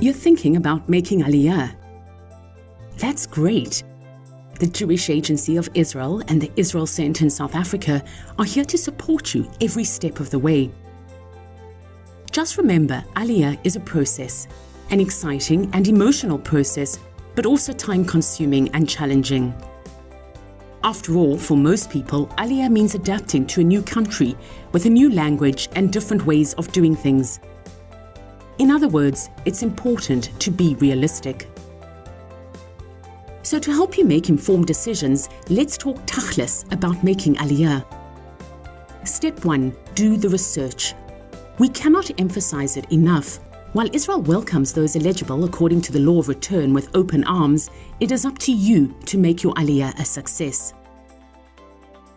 You're thinking about making Aliyah. That's great. The Jewish Agency of Israel and the Israel Center in South Africa are here to support you every step of the way. Just remember, Aliyah is a process, an exciting and emotional process, but also time-consuming and challenging. After all, for most people, Aliyah means adapting to a new country with a new language and different ways of doing things. In other words, it's important to be realistic. So to help you make informed decisions, let's talk tachlis about making Aliyah. Step 1. Do the research. We cannot emphasize it enough. While Israel welcomes those eligible according to the law of return with open arms, it is up to you to make your Aliyah a success.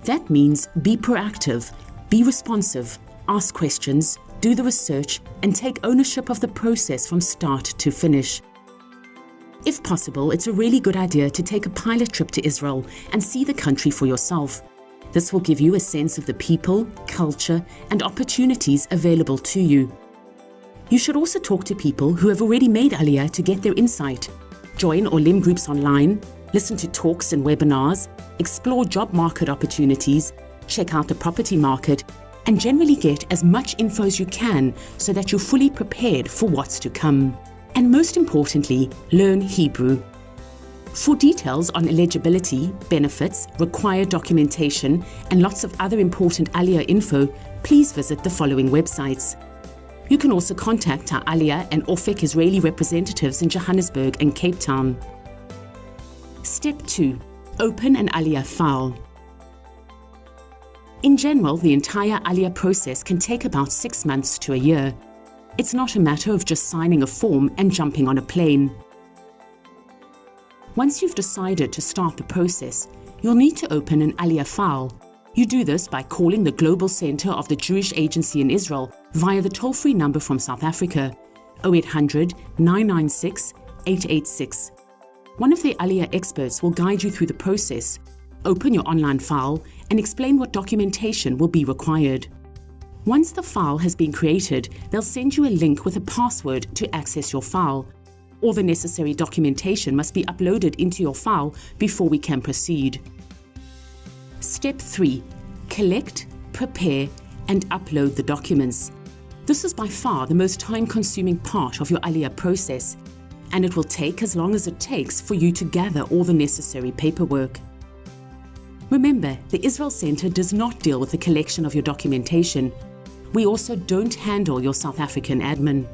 That means be proactive, be responsive, ask questions, do the research, and take ownership of the process from start to finish. If possible, it's a really good idea to take a pilot trip to Israel and see the country for yourself. This will give you a sense of the people, culture, and opportunities available to you. You should also talk to people who have already made Aliyah to get their insight. Join Olim groups online, listen to talks and webinars, explore job market opportunities, check out the property market, and generally get as much info as you can so that you're fully prepared for what's to come. And most importantly, learn Hebrew. For details on eligibility, benefits, required documentation, and lots of other important Aliyah info, please visit the following websites. You can also contact our Aliyah and Ofek Israeli representatives in Johannesburg and Cape Town. Step 2. Open an Aliyah file. In general, the entire Aliyah process can take about 6 months to a year. It's not a matter of just signing a form and jumping on a plane. Once you've decided to start the process, you'll need to open an Aliyah file. You do this by calling the Global Center of the Jewish Agency in Israel via the toll-free number from South Africa, 0800 996 886. One of the Aliyah experts will guide you through the process, open your online file, and explain what documentation will be required. Once the file has been created, they'll send you a link with a password to access your file. All the necessary documentation must be uploaded into your file before we can proceed. Step 3. Collect, prepare, and upload the documents. This is by far the most time-consuming part of your Aliyah process, and it will take as long as it takes for you to gather all the necessary paperwork. Remember, the Israel Center does not deal with the collection of your documentation. We also don't handle your South African admin.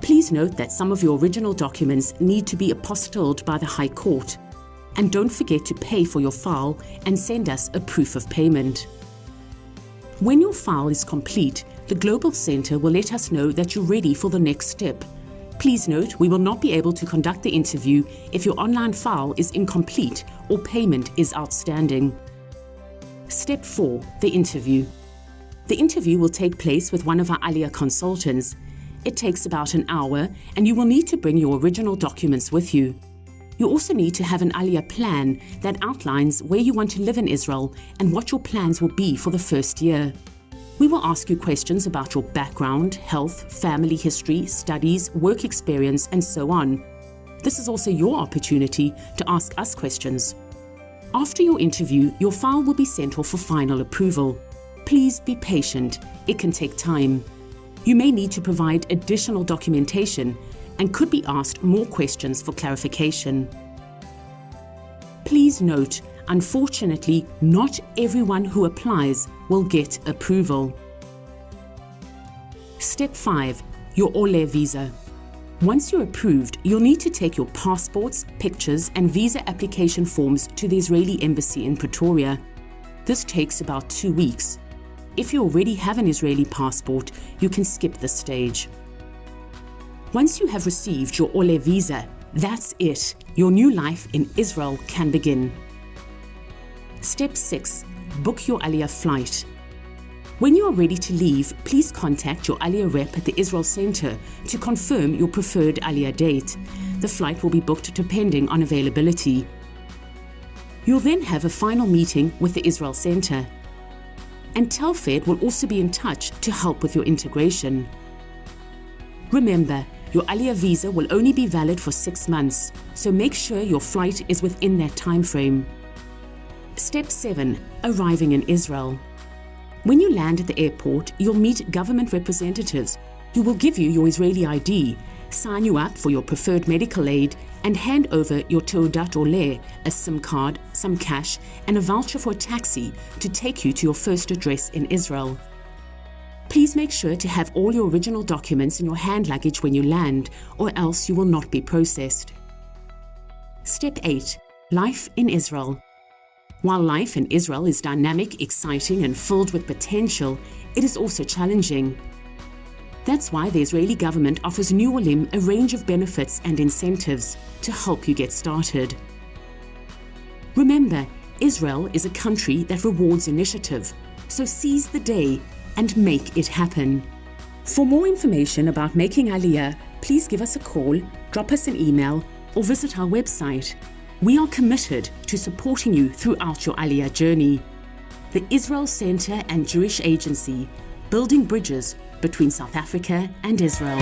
Please note that some of your original documents need to be apostilled by the High Court. And don't forget to pay for your file and send us a proof of payment. When your file is complete, the Global Center will let us know that you're ready for the next step. Please note, we will not be able to conduct the interview if your online file is incomplete or payment is outstanding. Step 4. The interview. The interview will take place with one of our Aliyah consultants. It takes about an hour, and you will need to bring your original documents with you. You also need to have an Aliyah plan that outlines where you want to live in Israel and what your plans will be for the first year. We will ask you questions about your background, health, family history, studies, work experience, and so on. This is also your opportunity to ask us questions. After your interview, your file will be sent off for final approval. Please be patient. It can take time. You may need to provide additional documentation and could be asked more questions for clarification. Please note, unfortunately, not everyone who applies will get approval. Step 5. Your Ole Visa. Once you're approved, you'll need to take your passports, pictures, and visa application forms to the Israeli Embassy in Pretoria. This takes about 2 weeks. If you already have an Israeli passport, you can skip this stage. Once you have received your Ole Visa, that's it. Your new life in Israel can begin. Step 6. Book your Aliyah flight. When you are ready to leave, please contact your Aliyah rep at the Israel Center to confirm your preferred Aliyah date. The flight will be booked depending on availability. You'll then have a final meeting with the Israel Center. And Telfed will also be in touch to help with your integration. Remember, Your Aliyah visa will only be valid for 6 months, so make sure your flight is within that time frame. Step 7. Arriving in Israel. When you land at the airport, you'll meet government representatives who will give you your Israeli ID, sign you up for your preferred medical aid, and hand over your Teudat Ole, a SIM card, some cash, and a voucher for a taxi to take you to your first address in Israel. Please make sure to have all your original documents in your hand luggage when you land, or else you will not be processed. Step 8. Life in Israel. While life in Israel is dynamic, exciting, and filled with potential, it is also challenging. That's why the Israeli government offers new Olim a range of benefits and incentives to help you get started. Remember, Israel is a country that rewards initiative, so seize the day and make it happen. For more information about making Aliyah, please give us a call, drop us an email, or visit our website. We are committed to supporting you throughout your Aliyah journey. The Israel Center and Jewish Agency, building bridges between South Africa and Israel.